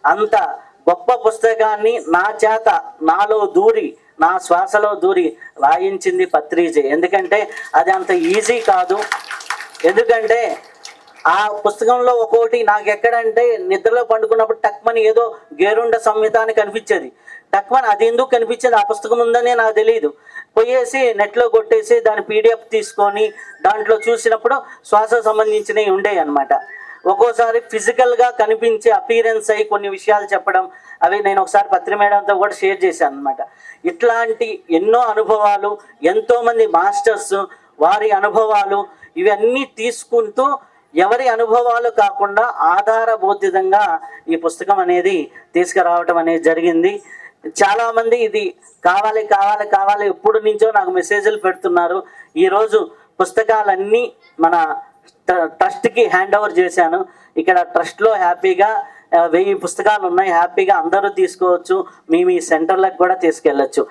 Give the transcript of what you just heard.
అంత గొప్ప పుస్తకాన్ని నా చేత నాలో దూరి నా శ్వాసలో దూరి రాయించింది పత్రిజీ. ఎందుకంటే అది అంత ఈజీ కాదు. ఎందుకంటే ఆ పుస్తకంలో ఒక్కోటి నాకు ఎక్కడంటే నిద్రలో పండుకున్నప్పుడు టక్మని ఏదో గేరుండ సంహిత అని కనిపించేది. టక్మని అది ఎందుకు కనిపించేది, ఆ పుస్తకం ఉందనే నాకు తెలియదు. పోయేసి నెట్లో కొట్టేసి దాని PDF తీసుకొని దాంట్లో చూసినప్పుడు శ్వాస సంబంధించినవి ఉండేవి అనమాట. ఒక్కోసారి ఫిజికల్గా కనిపించే అపీరెన్స్ అయ్యి కొన్ని విషయాలు చెప్పడం, అవి నేను ఒకసారి పత్రి మేడంతో కూడా షేర్ చేశాను అనమాట. ఇట్లాంటి ఎన్నో అనుభవాలు, ఎంతోమంది మాస్టర్స్ వారి అనుభవాలు ఇవన్నీ తీసుకుంటూ ఎవరి అనుభవాలు కాకుండా ఆధారబోధితంగా ఈ పుస్తకం అనేది తీసుకురావటం అనేది జరిగింది. చాలామంది ఇది కావాలి కావాలి కావాలి ఎప్పుడు నుంచో నాకు మెసేజ్లు పెడుతున్నారు. ఈరోజు పుస్తకాలన్నీ మన ట్రస్ట్కి హ్యాండ్ ఓవర్ చేశాను. ఇక్కడ ట్రస్ట్లో హ్యాపీగా 1000 పుస్తకాలు ఉన్నాయి. హ్యాపీగా అందరూ తీసుకోవచ్చు. మీ సెంటర్లకు కూడా తీసుకెళ్ళచ్చు.